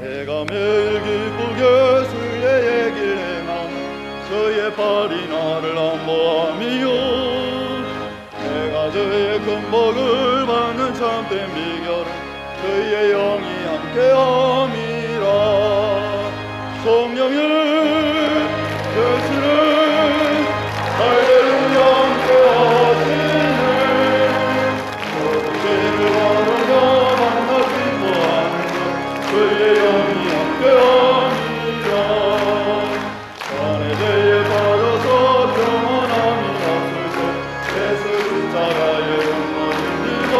내가 매일 기쁘게 주의 얘기를 행하며 저의 발이 나를 안보함이요 내가 저의 큰 복을 받는 참된 비결은 저의 영이 함께함이라 성령의 되시는 할렐루야 함께하시네 저를 바라며 만나 기뻐하는 그의 영이 함께함이라 산에 대해 빠져서 평안함이 없을세 예수 십자가의 영광입니다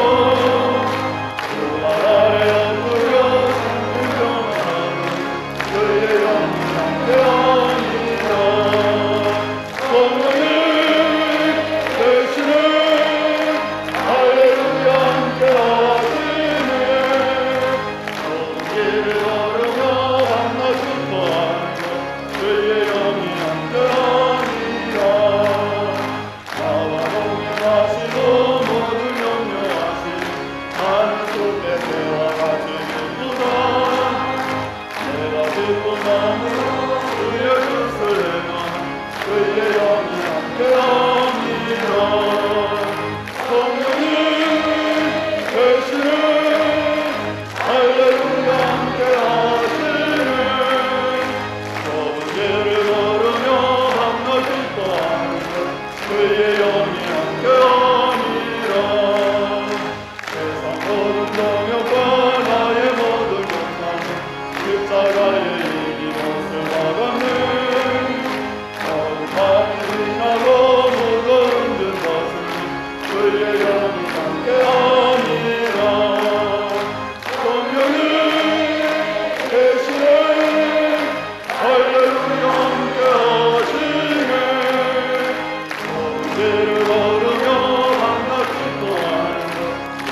그 말 아래 엎드려 숨긴 평안함은 그의 영이 함께함이라 성령이 되시는 할렐루야 함께하시네 길을 걸으며 만나 기뻐하는 것 그의 영이 함께하니라 나와 동행하시고 모든 염려하시니 나는 속에 때와 같이 기쁘다 내가 기쁜 마음으로 주의 뜻을 행하는 그의 영이 함께하니라 성령이 되시는 할렐루야 함께하시네 좁은 길을 걸으며 밤낮 기뻐하는 것 그의 영이 함께하니라 세상 모든 동역과 나의 모든 욕망은 십자가의 일이 못을 막았네 거룩함이 지나고 무거운 듯 벗으니 그의 영이 함께하니라 성령이 되시네 할렐루야 함께하시네 좁은 길을 걸으며 만나 기뻐하는 것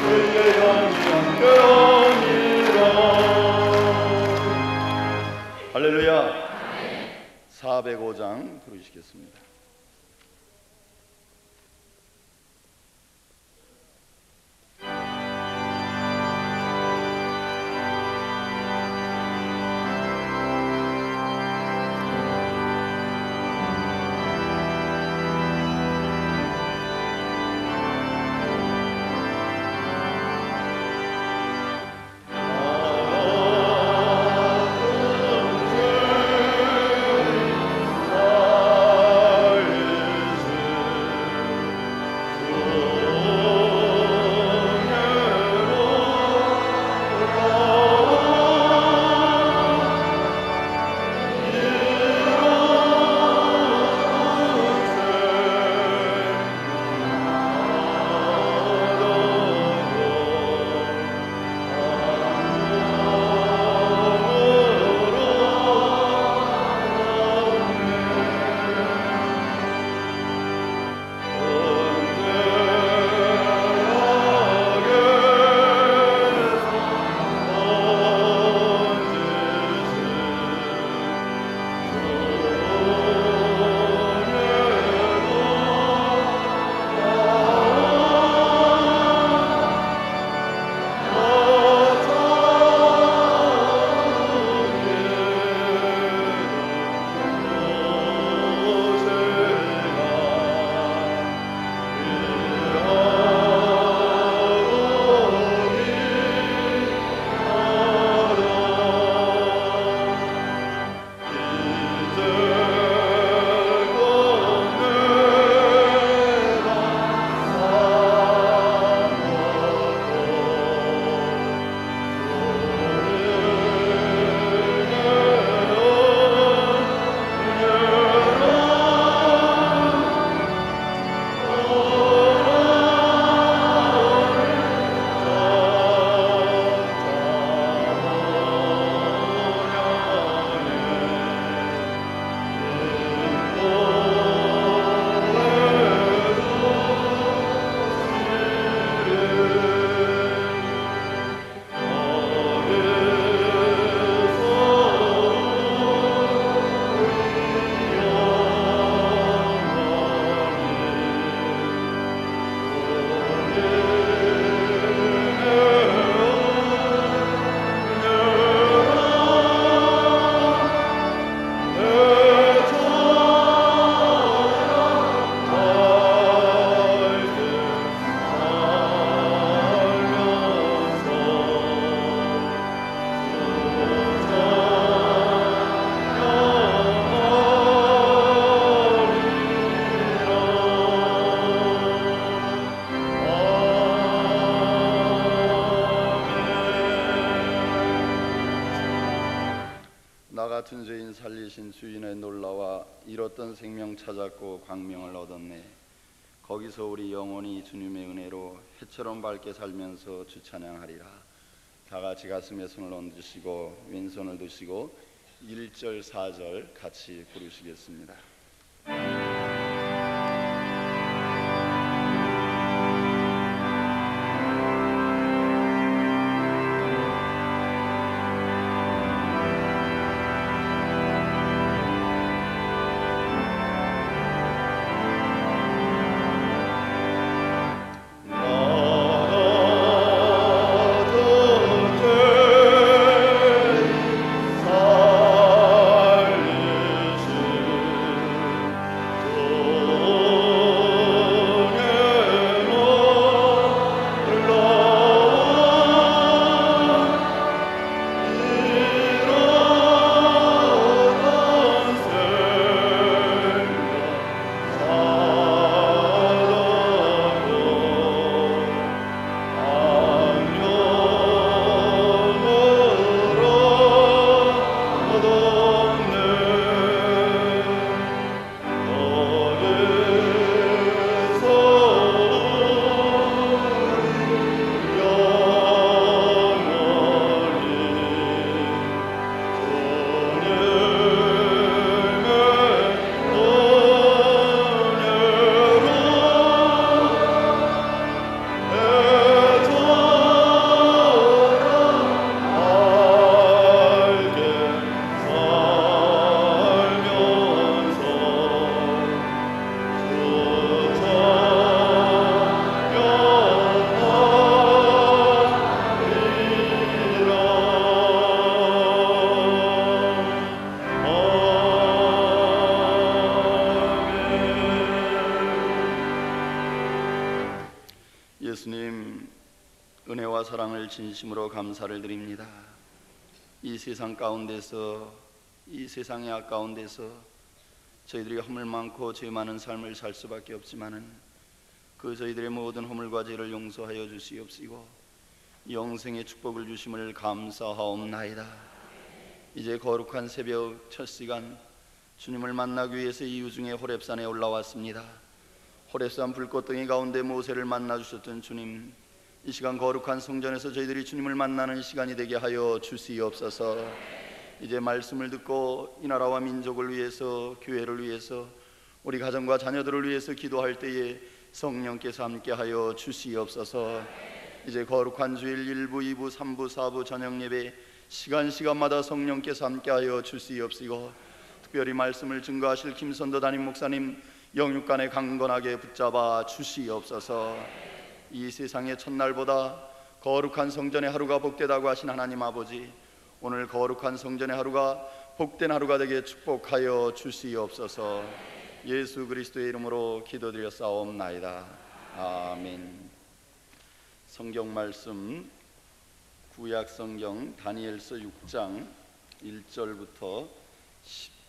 그의 영이 함께하니라 할렐루야 405장 부르시겠습니다. 같은 죄인 살리신 주인의 놀라와 잃었던 생명 찾았고 광명을 얻었네. 거기서 우리 영혼이 주님의 은혜로 해처럼 밝게 살면서 주 찬양하리라. 다 같이 가슴에 손을 얹으시고 왼손을 드시고 1절 4절 같이 부르시겠습니다. 예수님, 은혜와 사랑을 진심으로 감사를 드립니다. 이 세상 가운데서, 이 세상의 악가운데서 저희들이 허물 많고 죄 많은 삶을 살 수밖에 없지만은 그 저희들의 모든 허물과 죄를 용서하여 주시옵시고 영생의 축복을 주심을 감사하옵나이다. 이제 거룩한 새벽 첫 시간 주님을 만나기 위해서 이 유중의 호렙산에 올라왔습니다. 호렙산 불꽃덩이 가운데 모세를 만나 주셨던 주님, 이 시간 거룩한 성전에서 저희들이 주님을 만나는 시간이 되게 하여 주시옵소서. 이제 말씀을 듣고 이 나라와 민족을 위해서, 교회를 위해서, 우리 가정과 자녀들을 위해서 기도할 때에 성령께서 함께하여 주시옵소서. 이제 거룩한 주일 1부, 2부, 3부, 4부 저녁 예배 시간마다 성령께서 함께하여 주시옵시고 특별히 말씀을 증거하실 김선도 담임 목사님 영육간에 강건하게 붙잡아 주시옵소서. 이 세상의 첫날보다 거룩한 성전의 하루가 복되다고 하신 하나님 아버지, 오늘 거룩한 성전의 하루가 복된 하루가 되게 축복하여 주시옵소서. 예수 그리스도의 이름으로 기도드렸사옵나이다. 아멘. 성경 말씀 구약 성경 다니엘서 6장 1절부터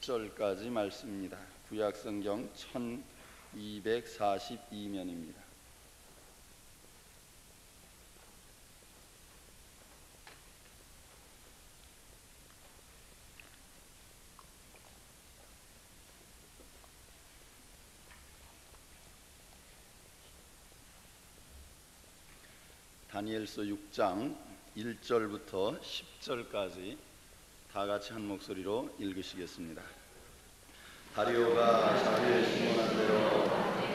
10절까지 말씀입니다. 구약 성경 1242면입니다. 다니엘서 6장 1절부터 10절까지 다 같이 한 목소리로 읽으시겠습니다. 다리오가 자기의 신문한 대로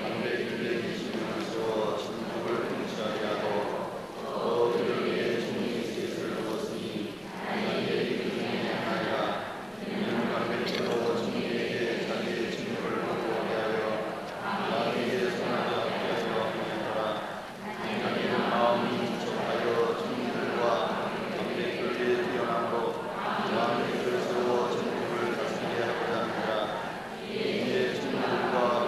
반백일의 신문을 세워 천국을 통치하게 하고 또 그를 위해 종이 셋을 두었으니 다니엘이 그 중에 하나이라. 그는 반백으로 종이에게 자기의 직무를 보고하게 하여 마귀에게 손하여 하여 하였더라. 다니엘은 마음이 촉하여 종이들과 반백을 위해 뛰어남으로 왕의 세워 천국을 다스리게 하고자 하니라. 이에 종들과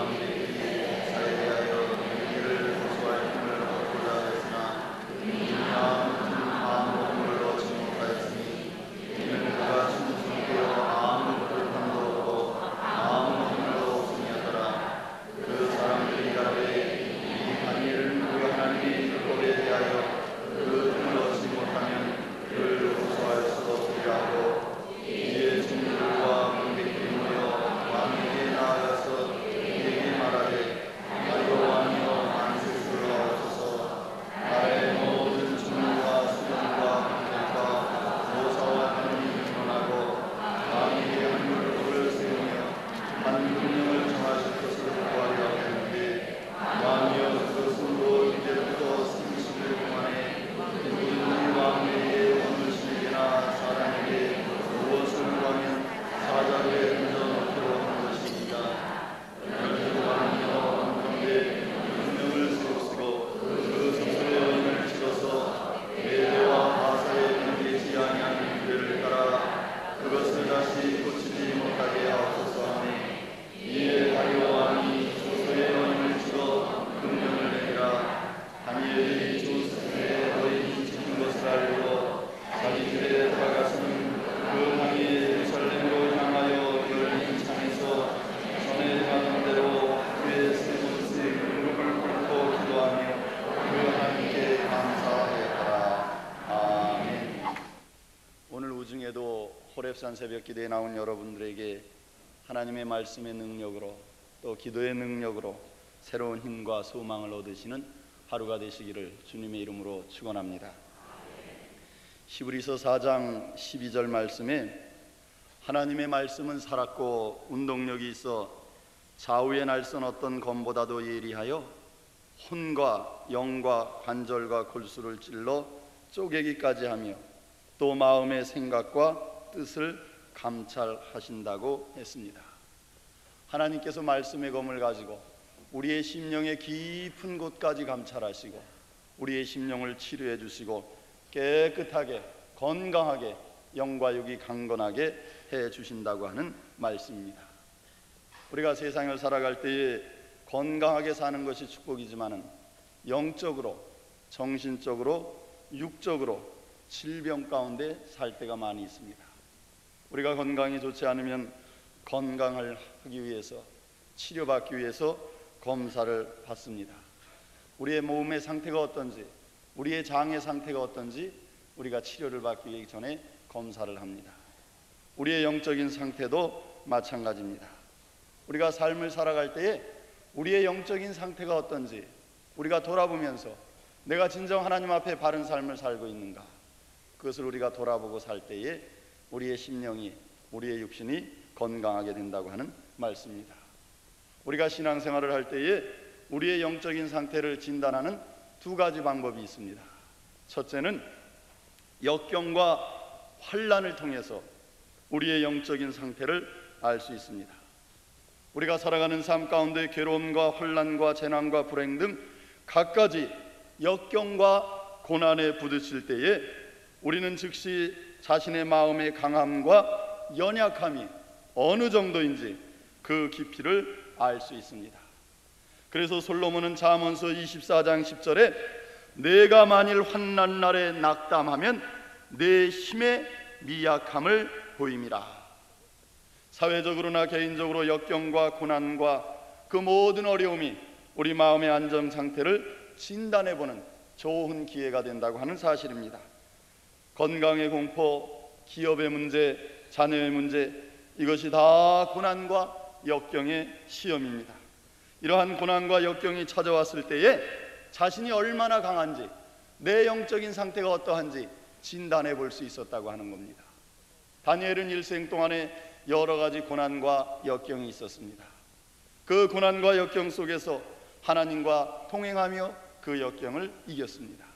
호렙산 새벽 기도에 나온 여러분들에게 하나님의 말씀의 능력으로 또 기도의 능력으로 새로운 힘과 소망을 얻으시는 하루가 되시기를 주님의 이름으로 축원합니다. 히브리서 4장 12절 말씀에 하나님의 말씀은 살았고 운동력이 있어 좌우의 날선 어떤 검보다도 예리하여 혼과 영과 관절과 골수를 찔러 쪼개기까지 하며 또 마음의 생각과 뜻을 감찰하신다고 했습니다. 하나님께서 말씀의 검을 가지고 우리의 심령의 깊은 곳까지 감찰하시고 우리의 심령을 치료해 주시고 깨끗하게 건강하게 영과 육이 강건하게 해 주신다고 하는 말씀입니다. 우리가 세상을 살아갈 때에 건강하게 사는 것이 축복이지만은 영적으로, 정신적으로, 육적으로 질병 가운데 살 때가 많이 있습니다. 우리가 건강이 좋지 않으면 건강을 하기 위해서, 치료받기 위해서 검사를 받습니다. 우리의 몸의 상태가 어떤지, 우리의 장의 상태가 어떤지 우리가 치료를 받기 전에 검사를 합니다. 우리의 영적인 상태도 마찬가지입니다. 우리가 삶을 살아갈 때에 우리의 영적인 상태가 어떤지 우리가 돌아보면서 내가 진정 하나님 앞에 바른 삶을 살고 있는가, 그것을 우리가 돌아보고 살 때에 우리의 심령이, 우리의 육신이 건강하게 된다고 하는 말씀입니다. 우리가 신앙생활을 할 때에 우리의 영적인 상태를 진단하는 두 가지 방법이 있습니다. 첫째는 역경과 환난을 통해서 우리의 영적인 상태를 알 수 있습니다. 우리가 살아가는 삶 가운데 괴로움과 환난과 재난과 불행 등 갖가지 역경과 고난에 부딪힐 때에 우리는 즉시 자신의 마음의 강함과 연약함이 어느 정도인지 그 깊이를 알 수 있습니다. 그래서 솔로몬은 잠언서 24장 10절에 내가 만일 환난 날에 낙담하면 내 힘의 미약함을 보임이라. 사회적으로나 개인적으로 역경과 고난과 그 모든 어려움이 우리 마음의 안정 상태를 진단해보는 좋은 기회가 된다고 하는 사실입니다. 건강의 공포, 기업의 문제, 자녀의 문제, 이것이 다 고난과 역경의 시험입니다. 이러한 고난과 역경이 찾아왔을 때에 자신이 얼마나 강한지, 내 영적인 상태가 어떠한지 진단해 볼 수 있었다고 하는 겁니다. 다니엘은 일생 동안에 여러 가지 고난과 역경이 있었습니다. 그 고난과 역경 속에서 하나님과 통행하며 그 역경을 이겼습니다.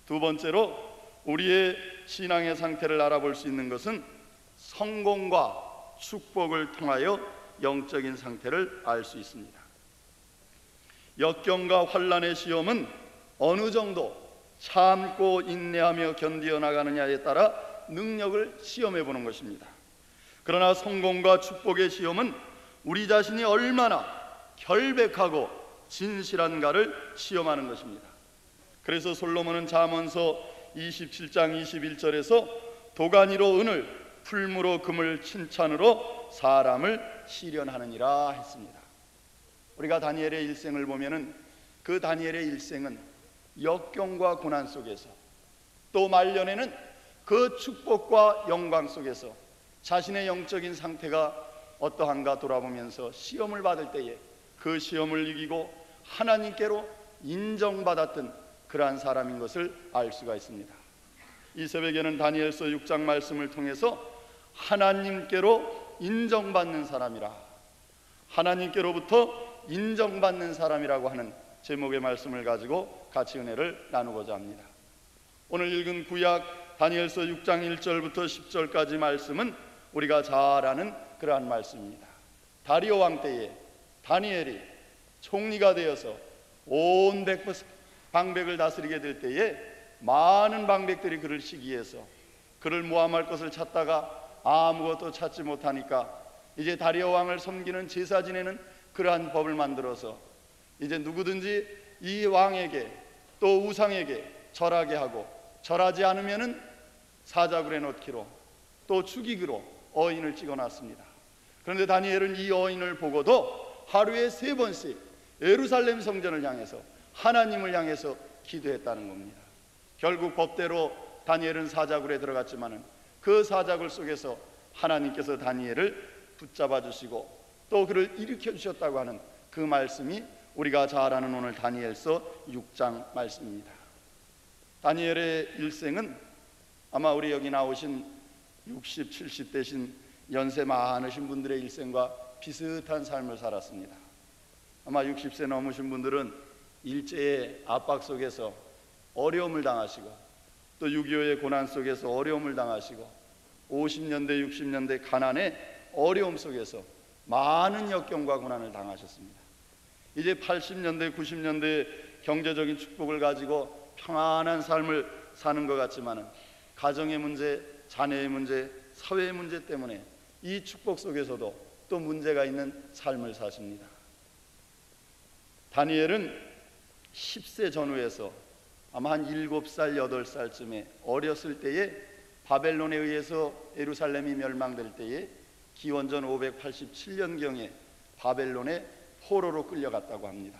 두 번째로 우리의 신앙의 상태를 알아볼 수 있는 것은 성공과 축복을 통하여 영적인 상태를 알 수 있습니다. 역경과 환난의 시험은 어느 정도 참고 인내하며 견디어 나가느냐에 따라 능력을 시험해 보는 것입니다. 그러나 성공과 축복의 시험은 우리 자신이 얼마나 결백하고 진실한가를 시험하는 것입니다. 그래서 솔로몬은 잠언서 27장 21절에서 도가니로 은을, 풀무로 금을, 칭찬으로 사람을 시련하느니라 했습니다. 우리가 다니엘의 일생을 보면은 그 다니엘의 일생은 역경과 고난 속에서 또 말년에는 그 축복과 영광 속에서 자신의 영적인 상태가 어떠한가 돌아보면서 시험을 받을 때에 그 시험을 이기고 하나님께로 인정받았던 그러한 사람인 것을 알 수가 있습니다. 이 새벽에는 다니엘서 6장 말씀을 통해서 하나님께로 인정받는 사람이라, 하나님께로부터 인정받는 사람이라고 하는 제목의 말씀을 가지고 같이 은혜를 나누고자 합니다. 오늘 읽은 구약 다니엘서 6장 1절부터 10절까지 말씀은 우리가 잘 아는 그러한 말씀입니다. 다리오 왕 때에 다니엘이 총리가 되어서 온 방백을 다스리게 될 때에 많은 방백들이 그를 시기해서 그를 모함할 것을 찾다가 아무것도 찾지 못하니까 이제 다리오 왕을 섬기는 제사 지내는 그러한 법을 만들어서 이제 누구든지 이 왕에게 또 우상에게 절하게 하고 절하지 않으면은 사자굴에 넣기로 또 죽이기로 어인을 찍어놨습니다. 그런데 다니엘은 이 어인을 보고도 하루에 3번씩 예루살렘 성전을 향해서 하나님을 향해서 기도했다는 겁니다. 결국 법대로 다니엘은 사자굴에 들어갔지만은 그 사자굴 속에서 하나님께서 다니엘을 붙잡아 주시고 또 그를 일으켜 주셨다고 하는 그 말씀이 우리가 잘 아는 오늘 다니엘서 6장 말씀입니다. 다니엘의 일생은 아마 우리 여기 나오신 60, 70 되신 연세 많으신 분들의 일생과 비슷한 삶을 살았습니다. 아마 60세 넘으신 분들은 일제의 압박 속에서 어려움을 당하시고 또 6.25의 고난 속에서 어려움을 당하시고 50년대 60년대 가난의 어려움 속에서 많은 역경과 고난을 당하셨습니다. 이제 80년대 90년대 경제적인 축복을 가지고 평안한 삶을 사는 것 같지만은 가정의 문제, 자녀의 문제, 사회의 문제 때문에 이 축복 속에서도 또 문제가 있는 삶을 사십니다. 다니엘은 10세 전후에서 아마 한 7살, 8살쯤에 어렸을 때에 바벨론에 의해서 예루살렘이 멸망될 때에 기원전 587년경에 바벨론의 포로로 끌려갔다고 합니다.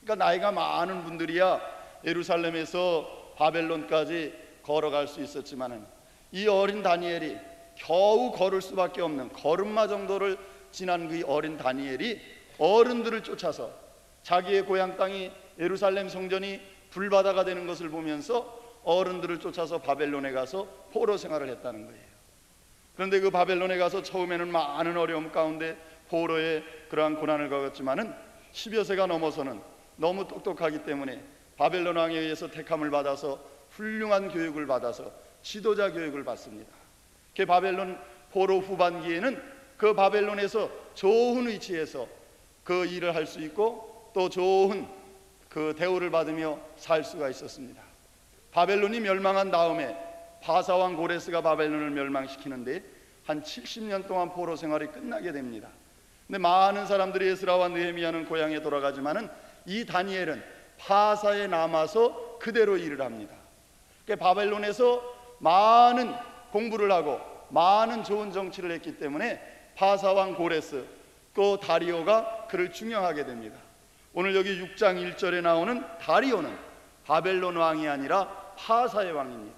그러니까 나이가 많은 분들이야 예루살렘에서 바벨론까지 걸어갈 수 있었지만은 이 어린 다니엘이 겨우 걸을 수밖에 없는 걸음마 정도를 지난 그 어린 다니엘이 어른들을 쫓아서 자기의 고향 땅이 예루살렘 성전이 불바다가 되는 것을 보면서 어른들을 쫓아서 바벨론에 가서 포로 생활을 했다는 거예요. 그런데 그 바벨론에 가서 처음에는 많은 어려움 가운데 포로의 그러한 고난을 겪었지만은 10여 세가 넘어서는 너무 똑똑하기 때문에 바벨론 왕에 의해서 택함을 받아서 훌륭한 교육을 받아서 지도자 교육을 받습니다. 그 바벨론 포로 후반기에는 그 바벨론에서 좋은 위치에서 그 일을 할 수 있고 또 좋은 그 대우를 받으며 살 수가 있었습니다. 바벨론이 멸망한 다음에 바사왕 고레스가 바벨론을 멸망시키는데 한 70년 동안 포로 생활이 끝나게 됩니다. 근데 많은 사람들이 에스라와 느헤미야는 고향에 돌아가지만은 이 다니엘은 바사에 남아서 그대로 일을 합니다. 그러니까 바벨론에서 많은 공부를 하고 많은 좋은 정치를 했기 때문에 바사왕 고레스 또 다리오가 그를 중용하게 됩니다. 오늘 여기 6장 1절에 나오는 다리오는 바벨론 왕이 아니라 바사의 왕입니다.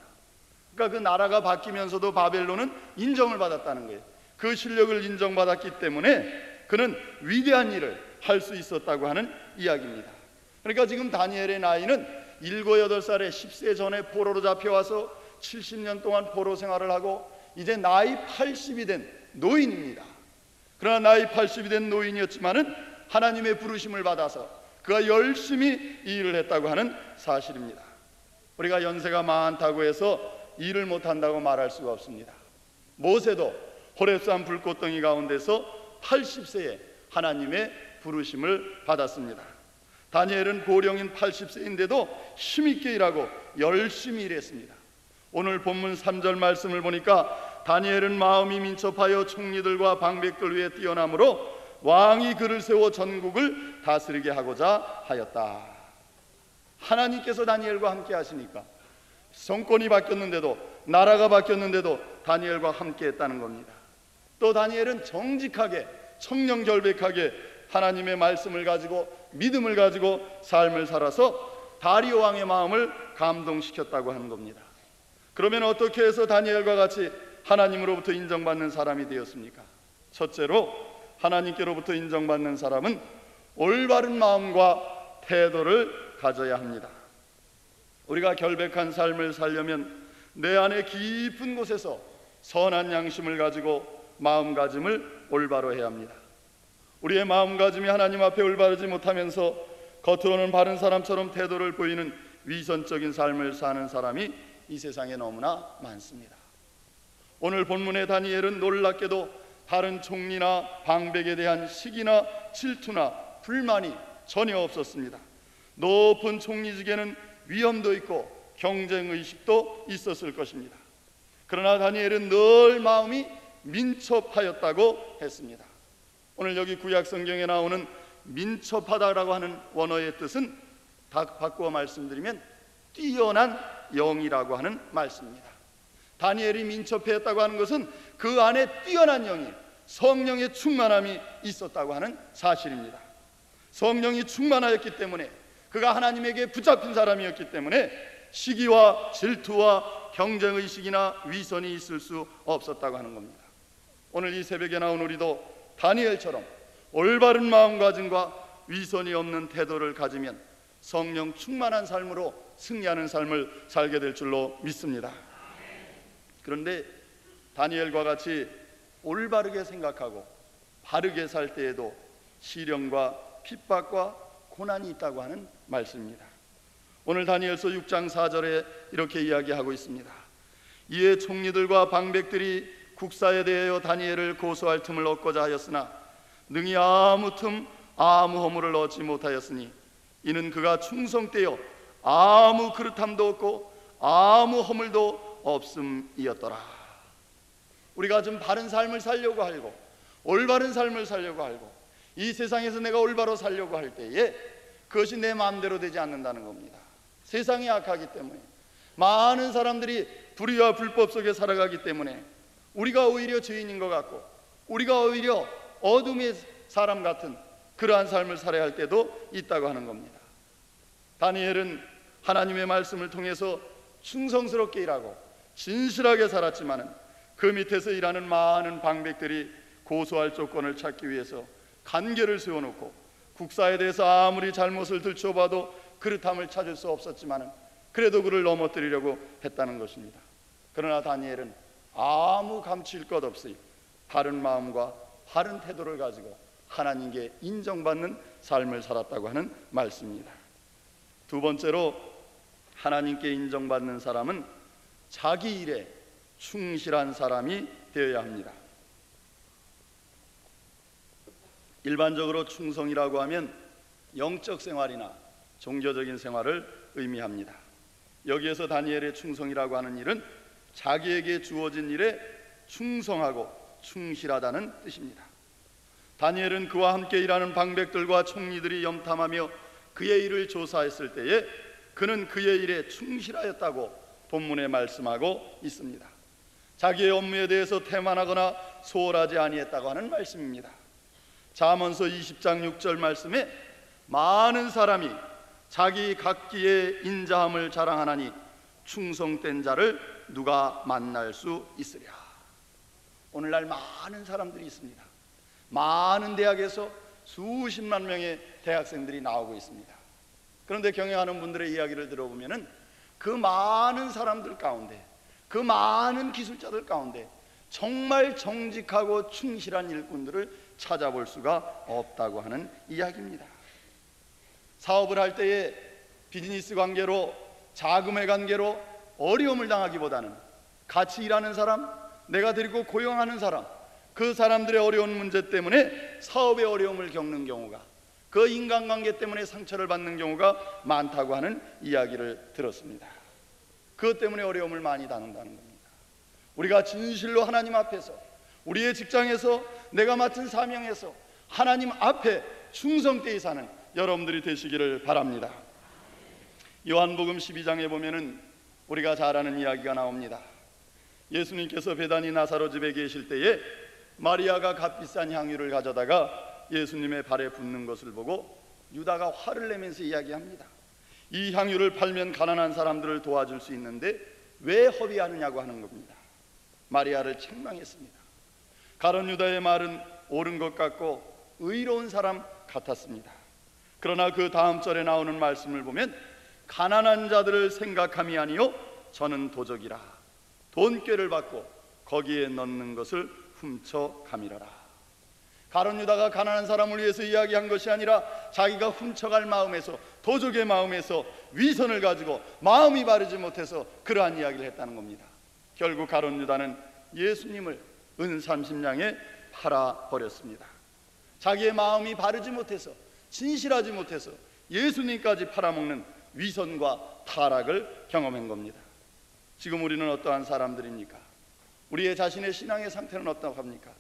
그러니까 그 나라가 바뀌면서도 바벨론은 인정을 받았다는 거예요. 그 실력을 인정받았기 때문에 그는 위대한 일을 할 수 있었다고 하는 이야기입니다. 그러니까 지금 다니엘의 나이는 7, 8살에 10세 전에 포로로 잡혀와서 70년 동안 포로 생활을 하고 이제 나이 80이 된 노인입니다. 그러나 나이 80이 된 노인이었지만은 하나님의 부르심을 받아서 그가 열심히 이 일을 했다고 하는 사실입니다. 우리가 연세가 많다고 해서 일을 못한다고 말할 수가 없습니다. 모세도 호렙산 불꽃덩이 가운데서 80세에 하나님의 부르심을 받았습니다. 다니엘은 고령인 80세인데도 힘있게 일하고 열심히 일했습니다. 오늘 본문 3절 말씀을 보니까 다니엘은 마음이 민첩하여 총리들과 방백들 위에 뛰어나므로 왕이 그를 세워 전국을 다스리게 하고자 하였다. 하나님께서 다니엘과 함께 하시니까 정권이 바뀌었는데도 나라가 바뀌었는데도 다니엘과 함께 했다는 겁니다. 또 다니엘은 정직하게 청렴결백하게 하나님의 말씀을 가지고 믿음을 가지고 삶을 살아서 다리오 왕의 마음을 감동시켰다고 하는 겁니다. 그러면 어떻게 해서 다니엘과 같이 하나님으로부터 인정받는 사람이 되었습니까? 첫째로 하나님께로부터 인정받는 사람은 올바른 마음과 태도를 가져야 합니다. 우리가 결백한 삶을 살려면 내 안에 깊은 곳에서 선한 양심을 가지고 마음가짐을 올바로 해야 합니다. 우리의 마음가짐이 하나님 앞에 올바르지 못하면서 겉으로는 바른 사람처럼 태도를 보이는 위선적인 삶을 사는 사람이 이 세상에 너무나 많습니다. 오늘 본문의 다니엘은 놀랍게도 다른 총리나 방백에 대한 시기나 질투나 불만이 전혀 없었습니다. 높은 총리직에는 위험도 있고 경쟁의식도 있었을 것입니다. 그러나 다니엘은 늘 마음이 민첩하였다고 했습니다. 오늘 여기 구약 성경에 나오는 민첩하다라고 하는 원어의 뜻은 다 바꾸어 말씀드리면 뛰어난 영이라고 하는 말씀입니다. 다니엘이 민첩했다고 하는 것은 그 안에 뛰어난 영이 성령의 충만함이 있었다고 하는 사실입니다. 성령이 충만하였기 때문에 그가 하나님에게 붙잡힌 사람이었기 때문에 시기와 질투와 경쟁의식이나 위선이 있을 수 없었다고 하는 겁니다. 오늘 이 새벽에 나온 우리도 다니엘처럼 올바른 마음가짐과 위선이 없는 태도를 가지면 성령 충만한 삶으로 승리하는 삶을 살게 될 줄로 믿습니다. 그런데 다니엘과 같이 올바르게 생각하고 바르게 살 때에도 시련과 핍박과 고난이 있다고 하는 말씀입니다. 오늘 다니엘서 6장 4절에 이렇게 이야기하고 있습니다. 이에 총리들과 방백들이 국사에 대하여 다니엘을 고소할 틈을 얻고자 하였으나 능히 아무 틈 아무 허물을 얻지 못하였으니 이는 그가 충성되어 아무 그릇함도 없고 아무 허물도 없음이었더라. 우리가 좀 바른 삶을 살려고 하고 올바른 삶을 살려고 하고 이 세상에서 내가 올바로 살려고 할 때에 그것이 내 마음대로 되지 않는다는 겁니다. 세상이 악하기 때문에 많은 사람들이 불의와 불법 속에 살아가기 때문에 우리가 오히려 죄인인 것 같고 우리가 오히려 어둠의 사람 같은 그러한 삶을 살아야 할 때도 있다고 하는 겁니다. 다니엘은 하나님의 말씀을 통해서 충성스럽게 일하고 진실하게 살았지만 그 밑에서 일하는 많은 방백들이 고소할 조건을 찾기 위해서 간계를 세워놓고 국사에 대해서 아무리 잘못을 들춰봐도 그릇함을 찾을 수 없었지만 그래도 그를 넘어뜨리려고 했다는 것입니다. 그러나 다니엘은 아무 감출 것 없이 바른 마음과 바른 태도를 가지고 하나님께 인정받는 삶을 살았다고 하는 말씀입니다. 두 번째로 하나님께 인정받는 사람은 자기 일에 충실한 사람이 되어야 합니다. 일반적으로 충성이라고 하면 영적 생활이나 종교적인 생활을 의미합니다. 여기에서 다니엘의 충성이라고 하는 일은 자기에게 주어진 일에 충성하고 충실하다는 뜻입니다. 다니엘은 그와 함께 일하는 방백들과 총리들이 염탐하며 그의 일을 조사했을 때에 그는 그의 일에 충실하였다고 본문에 말씀하고 있습니다. 자기의 업무에 대해서 태만하거나 소홀하지 아니했다고 하는 말씀입니다. 잠언서 20장 6절 말씀에 많은 사람이 자기 각기의 인자함을 자랑하나니 충성된 자를 누가 만날 수 있으랴. 오늘날 많은 사람들이 있습니다. 많은 대학에서 수십만 명의 대학생들이 나오고 있습니다. 그런데 경영하는 분들의 이야기를 들어보면은 그 많은 사람들 가운데 그 많은 기술자들 가운데 정말 정직하고 충실한 일꾼들을 찾아볼 수가 없다고 하는 이야기입니다. 사업을 할 때에 비즈니스 관계로 자금의 관계로 어려움을 당하기보다는 같이 일하는 사람, 내가 데리고 고용하는 사람, 그 사람들의 어려운 문제 때문에 사업의 어려움을 겪는 경우가, 그 인간관계 때문에 상처를 받는 경우가 많다고 하는 이야기를 들었습니다. 그것 때문에 어려움을 많이 당한다는 겁니다. 우리가 진실로 하나님 앞에서, 우리의 직장에서, 내가 맡은 사명에서 하나님 앞에 충성되이 사는 여러분들이 되시기를 바랍니다. 요한복음 12장에 보면은 우리가 잘 아는 이야기가 나옵니다. 예수님께서 베다니 나사로 집에 계실 때에 마리아가 값비싼 향유를 가져다가 예수님의 발에 붓는 것을 보고 유다가 화를 내면서 이야기합니다. 이 향유를 팔면 가난한 사람들을 도와줄 수 있는데 왜 허비하느냐고 하는 겁니다. 마리아를 책망했습니다. 가룟 유다의 말은 옳은 것 같고 의로운 사람 같았습니다. 그러나 그 다음 절에 나오는 말씀을 보면 가난한 자들을 생각함이 아니요 저는 도적이라 돈꾀를 받고 거기에 넣는 것을 훔쳐가미러라. 가룟 유다가 가난한 사람을 위해서 이야기한 것이 아니라 자기가 훔쳐갈 마음에서, 도적의 마음에서 위선을 가지고 마음이 바르지 못해서 그러한 이야기를 했다는 겁니다. 결국 가룟 유다는 예수님을 은 30냥에 팔아버렸습니다. 자기의 마음이 바르지 못해서, 진실하지 못해서 예수님까지 팔아먹는 위선과 타락을 경험한 겁니다. 지금 우리는 어떠한 사람들입니까? 우리의 자신의 신앙의 상태는 어떠합니까?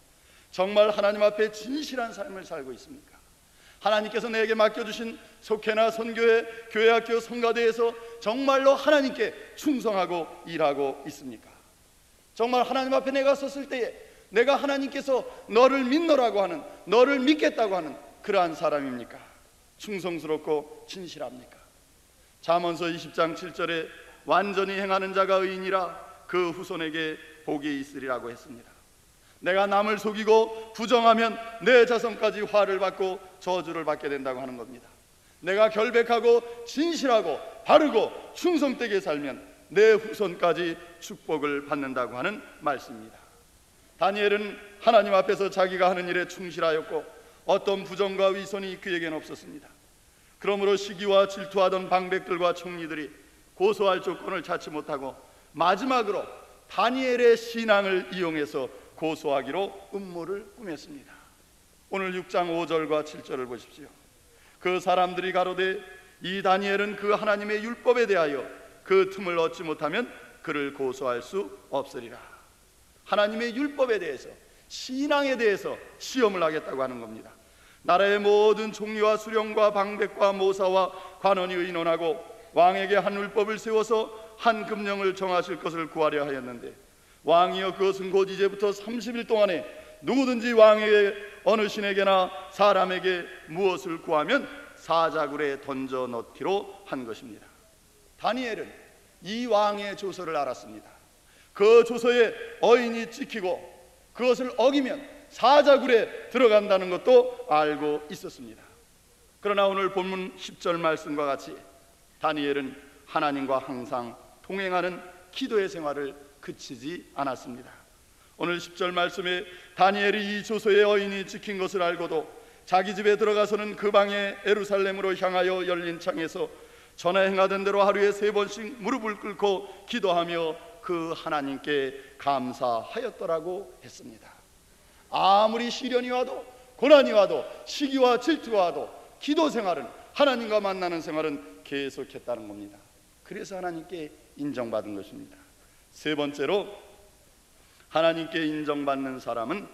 정말 하나님 앞에 진실한 삶을 살고 있습니까? 하나님께서 내게 맡겨주신 속회나 선교회, 교회학교, 성가대에서 정말로 하나님께 충성하고 일하고 있습니까? 정말 하나님 앞에 내가 섰을 때에 내가 하나님께서 너를 믿노라고 하는, 너를 믿겠다고 하는 그러한 사람입니까? 충성스럽고 진실합니까? 잠언서 20장 7절에 완전히 행하는 자가 의인이라 그 후손에게 복이 있으리라고 했습니다. 내가 남을 속이고 부정하면 내 자손까지 화를 받고 저주를 받게 된다고 하는 겁니다. 내가 결백하고 진실하고 바르고 충성되게 살면 내 후손까지 축복을 받는다고 하는 말씀입니다. 다니엘은 하나님 앞에서 자기가 하는 일에 충실하였고 어떤 부정과 위선이 그에게는 없었습니다. 그러므로 시기와 질투하던 방백들과 총리들이 고소할 조건을 찾지 못하고 마지막으로 다니엘의 신앙을 이용해서 고소하기로 음모를 꾸몄습니다. 오늘 6장 5절과 7절을 보십시오. 그 사람들이 가로되 이 다니엘은 그 하나님의 율법에 대하여 그 틈을 얻지 못하면 그를 고소할 수 없으리라. 하나님의 율법에 대해서, 신앙에 대해서 시험을 하겠다고 하는 겁니다. 나라의 모든 총리와 수령과 방백과 모사와 관원이 의논하고 왕에게 한 율법을 세워서 한 금령을 정하실 것을 구하려 하였는데 왕이여 그것은 곧 이제부터 30일 동안에 누구든지 왕에게 어느 신에게나 사람에게 무엇을 구하면 사자굴에 던져 넣기로 한 것입니다. 다니엘은 이 왕의 조서를 알았습니다. 그 조서에 어인이 찍히고 그것을 어기면 사자굴에 들어간다는 것도 알고 있었습니다. 그러나 오늘 본문 10절 말씀과 같이 다니엘은 하나님과 항상 동행하는 기도의 생활을 그치지 않았습니다. 오늘 10절 말씀에 다니엘이 이 조서에 어인이 찍힌 것을 알고도 자기 집에 들어가서는 그 방에 예루살렘으로 향하여 열린 창에서 전에 행하던 대로 하루에 3번씩 무릎을 꿇고 기도하며 그 하나님께 감사하였더라고 했습니다. 아무리 시련이 와도 고난이 와도 시기와 질투가 와도 기도 생활은, 하나님과 만나는 생활은 계속했다는 겁니다. 그래서 하나님께 인정받은 것입니다. 세 번째로, 하나님께 인정받는 사람은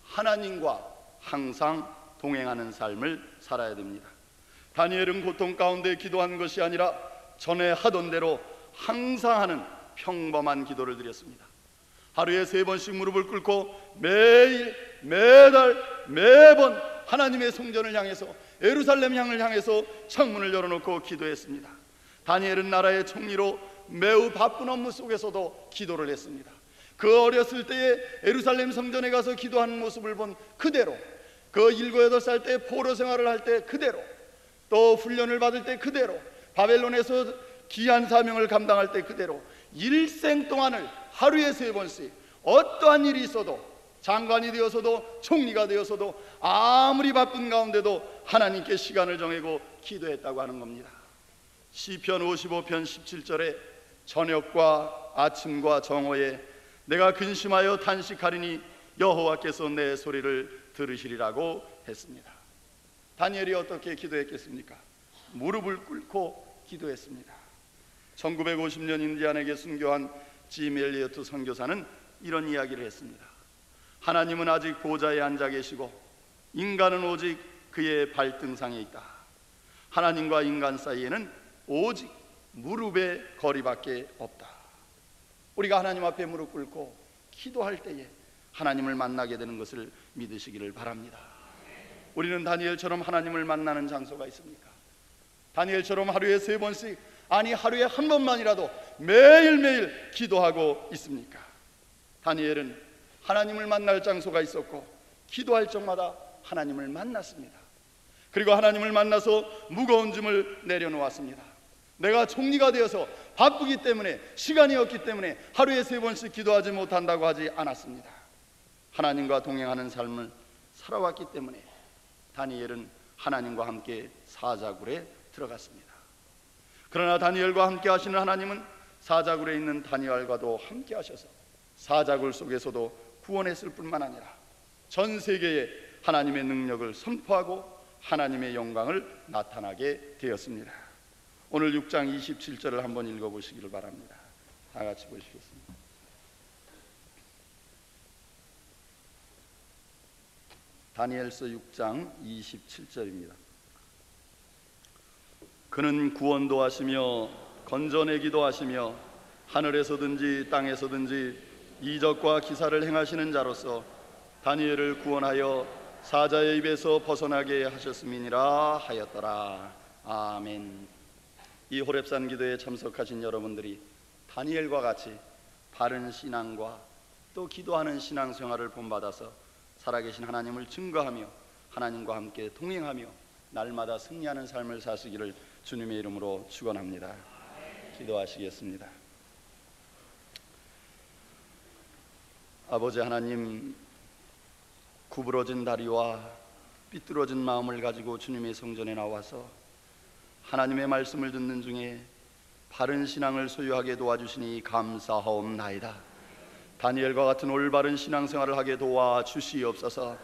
하나님과 항상 동행하는 삶을 살아야 됩니다. 다니엘은 고통 가운데 기도한 것이 아니라 전에 하던 대로 항상 하는 평범한 기도를 드렸습니다. 하루에 3번씩 무릎을 꿇고 매일 매달 매번 하나님의 성전을 향해서, 예루살렘 향을 향해서 창문을 열어놓고 기도했습니다. 다니엘은 나라의 총리로 매우 바쁜 업무 속에서도 기도를 했습니다. 그 어렸을 때에 예루살렘 성전에 가서 기도하는 모습을 본 그대로, 그 7, 8살 때 포로 생활을 할 때 그대로, 또 훈련을 받을 때 그대로, 바벨론에서 귀한 사명을 감당할 때 그대로 일생 동안을 하루에 3번씩 어떠한 일이 있어도, 장관이 되어서도 총리가 되어서도 아무리 바쁜 가운데도 하나님께 시간을 정하고 기도했다고 하는 겁니다. 시편 55편 17절에 저녁과 아침과 정오에 내가 근심하여 탄식하리니 여호와께서 내 소리를 들으시리라고 했습니다. 다니엘이 어떻게 기도했겠습니까? 무릎을 꿇고 기도했습니다. 1950년 인디안에게 순교한 짐 엘리어트 선교사는 이런 이야기를 했습니다. 하나님은 아직 보좌에 앉아 계시고 인간은 오직 그의 발등상에 있다. 하나님과 인간 사이에는 오직 무릎의 거리밖에 없다. 우리가 하나님 앞에 무릎 꿇고 기도할 때에 하나님을 만나게 되는 것을 믿으시기를 바랍니다. 우리는 다니엘처럼 하나님을 만나는 장소가 있습니까? 다니엘처럼 하루에 3번씩, 아니 하루에 한 번만이라도 매일매일 기도하고 있습니까? 다니엘은 하나님을 만날 장소가 있었고 기도할 적마다 하나님을 만났습니다. 그리고 하나님을 만나서 무거운 짐을 내려놓았습니다. 내가 총리가 되어서 바쁘기 때문에, 시간이 없기 때문에 하루에 3번씩 기도하지 못한다고 하지 않았습니다. 하나님과 동행하는 삶을 살아왔기 때문에 다니엘은 하나님과 함께 사자굴에 들어갔습니다. 그러나 다니엘과 함께 하시는 하나님은 사자굴에 있는 다니엘과도 함께 하셔서 사자굴 속에서도 구원했을 뿐만 아니라 전 세계에 하나님의 능력을 선포하고 하나님의 영광을 나타나게 되었습니다. 오늘 6장 27절을 한번 읽어보시기를 바랍니다. 다 같이 보시겠습니다. 다니엘서 6장 27절입니다. 그는 구원도 하시며 건져내기도 하시며 하늘에서든지 땅에서든지 이적과 기사를 행하시는 자로서 다니엘을 구원하여 사자의 입에서 벗어나게 하셨음이니라 하였더라. 아멘. 이 호렙산 기도에 참석하신 여러분들이 다니엘과 같이 바른 신앙과 또 기도하는 신앙생활을 본받아서 살아계신 하나님을 증거하며 하나님과 함께 동행하며 날마다 승리하는 삶을 사시기를 주님의 이름으로 축원합니다. 기도하시겠습니다. 아버지 하나님, 구부러진 다리와 삐뚤어진 마음을 가지고 주님의 성전에 나와서 하나님의 말씀을 듣는 중에 바른 신앙을 소유하게 도와주시니 감사하옵나이다. 다니엘과 같은 올바른 신앙생활을 하게 도와주시옵소서.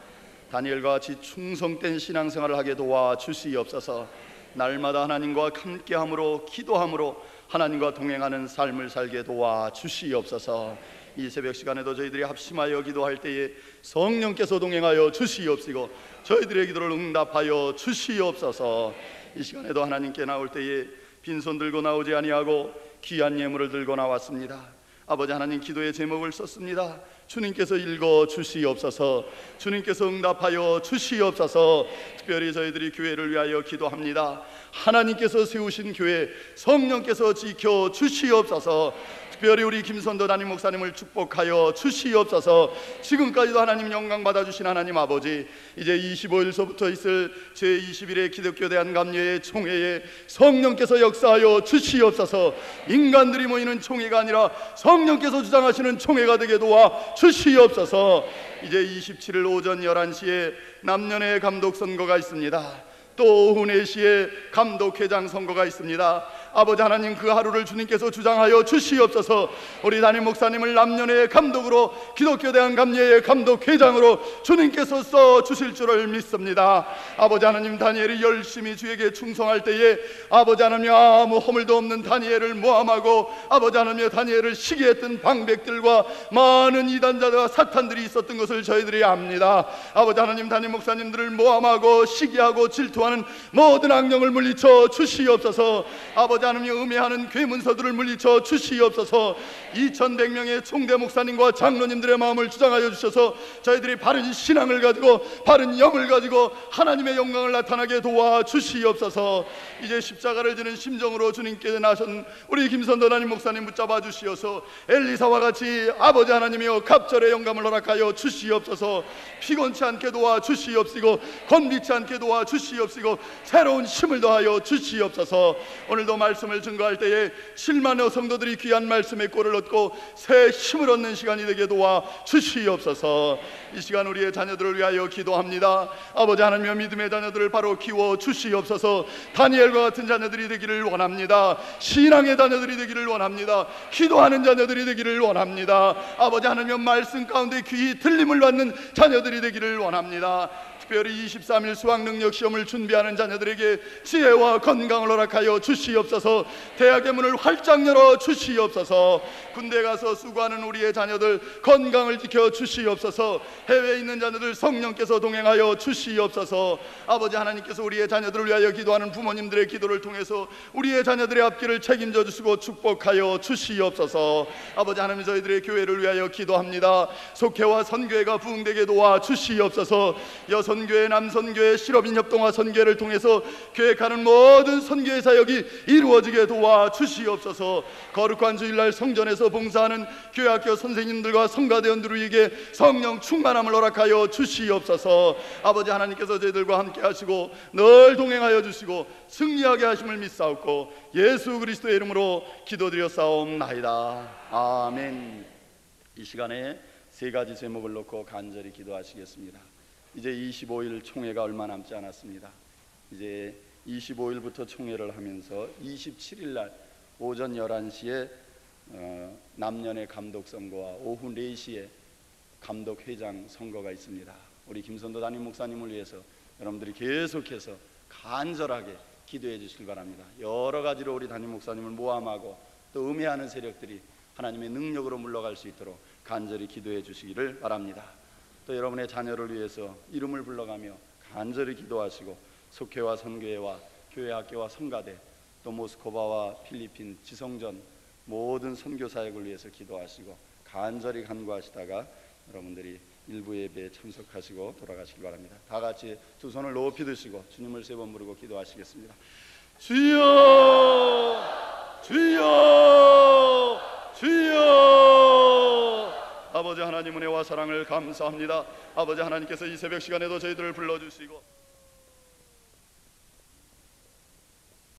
다니엘과 같이 충성된 신앙생활을 하게 도와주시옵소서. 날마다 하나님과 함께함으로 기도함으로 하나님과 동행하는 삶을 살게 도와주시옵소서. 이 새벽 시간에도 저희들이 합심하여 기도할 때에 성령께서 동행하여 주시옵시고 저희들의 기도를 응답하여 주시옵소서. 이 시간에도 하나님께 나올 때에 빈손 들고 나오지 아니하고 귀한 예물을 들고 나왔습니다. 아버지 하나님, 기도의 제목을 썼습니다. 주님께서 읽어 주시옵소서. 주님께서 응답하여 주시옵소서. 특별히 저희들이 교회를 위하여 기도합니다. 하나님께서 세우신 교회 성령께서 지켜 주시옵소서. 특별히 우리 김선도 담임 목사님을 축복하여 주시옵소서. 지금까지도 하나님 영광 받아주신 하나님 아버지, 이제 25일서부터 있을 제21회 기독교 대한감례의 총회에 성령께서 역사하여 주시옵소서. 인간들이 모이는 총회가 아니라 성령께서 주장하시는 총회가 되게 도와 주시옵소서. 이제 27일 오전 11시에 남년의 감독 선거가 있습니다. 또 오후 4시에 감독회장 선거가 있습니다. 아버지 하나님, 그 하루를 주님께서 주장하여 주시옵소서. 우리 담임 목사님을 남년의 감독으로, 기독교 대한감례의 감독회장으로 주님께서 써주실 줄을 믿습니다. 아버지 하나님, 다니엘이 열심히 주에게 충성할 때에 아버지 하나님, 아무 허물도 없는 다니엘을 모함하고 아버지 하나님, 다니엘을 시기했던 방백들과 많은 이단자들과 사탄들이 있었던 것을 저희들이 압니다. 아버지 하나님, 담임 목사님들을 모함하고 시기하고 질투하는 모든 악령을 물리쳐 주시옵소서. 아버지 하나님, 음해하는 괴문서들을 물리쳐 주시옵소서. 2100명의 총대 목사님과 장로님들의 마음을 주장하여 주셔서 저희들이 바른 신앙을 가지고 바른 영을 가지고 하나님의 영광을 나타나게 도와 주시옵소서. 이제 십자가를 지는 심정으로 주님께 나선 우리 김선도 담임 목사님 붙잡아 주시어서 엘리사와 같이 아버지 하나님이여 갑절의 영감을 허락하여 주시옵소서. 피곤치 않게 도와 주시옵시고 건비치 않게 도와 주시옵시고 새로운 힘을 더하여 주시옵소서. 오늘도 말씀을 증거할 때에 7만여 성도들이 귀한 말씀의 꼴을 얻고 새 힘을 얻는 시간이 되게 도와 주시옵소서. 이 시간 우리의 자녀들을 위하여 기도합니다. 아버지 하나님의 믿음의 자녀들을 바로 키워 주시옵소서. 다니엘과 같은 자녀들이 되기를 원합니다. 신앙의 자녀들이 되기를 원합니다. 기도하는 자녀들이 되기를 원합니다. 아버지 하나님의 말씀 가운데 귀히 들림을 받는 자녀들이 되기를 원합니다. 특별히 23일 수학능력 시험을 준비하는 자녀들에게 지혜와 건강을 허락하여 주시옵소서. 대학의 문을 활짝 열어 주시옵소서. 군대 가서 수고하는 우리의 자녀들 건강을 지켜 주시옵소서. 해외에 있는 자녀들 성령께서 동행하여 주시옵소서. 아버지 하나님께서 우리의 자녀들을 위하여 기도하는 부모님들의 기도를 통해서 우리의 자녀들의 앞길을 책임져 주시고 축복하여 주시옵소서. 아버지 하나님, 저희들의 교회를 위하여 기도합니다. 속회와 선교회가 부흥되게 도와 주시옵소서. 여선교회, 남선교회, 실업인 협동화 선교회를 통해서 계획하는 모든 선교의 사역이 이루어지게 도와 주시옵소서. 거룩한 주일날 성전에서 봉사하는 교회학교 선생님들과 성가대원들에게 성령 충만함을 허락하여 주시옵소서. 아버지 하나님께서 저희들과 함께 하시고 늘 동행하여 주시고 승리하게 하심을 믿사옵고 예수 그리스도의 이름으로 기도드렸사옵나이다. 아멘. 이 시간에 세 가지 제목을 놓고 간절히 기도하시겠습니다. 이제 25일 총회가 얼마 남지 않았습니다. 이제 25일부터 총회를 하면서 27일 날 오전 11시에 남년의 감독 선거와 오후 4시에 감독회장 선거가 있습니다. 우리 김선도 담임 목사님을 위해서 여러분들이 계속해서 간절하게 기도해 주시길 바랍니다. 여러 가지로 우리 담임 목사님을 모함하고 또 음해하는 세력들이 하나님의 능력으로 물러갈 수 있도록 간절히 기도해 주시기를 바랍니다. 또 여러분의 자녀를 위해서 이름을 불러가며 간절히 기도하시고 속회와 선교회와 교회 학교와 성가대 또 모스크바와 필리핀 지성전 모든 선교 사역을 위해서 기도하시고 간절히 간구하시다가 여러분들이 일부 예배에 참석하시고 돌아가시기 바랍니다. 다 같이 두 손을 높이 드시고 주님을 세 번 부르고 기도하시겠습니다. 주여, 주여, 주여. 아버지 하나님, 사랑을 감사합니다. 아버지 하나님께서 이 새벽 시간에도 저희들을 불러주시고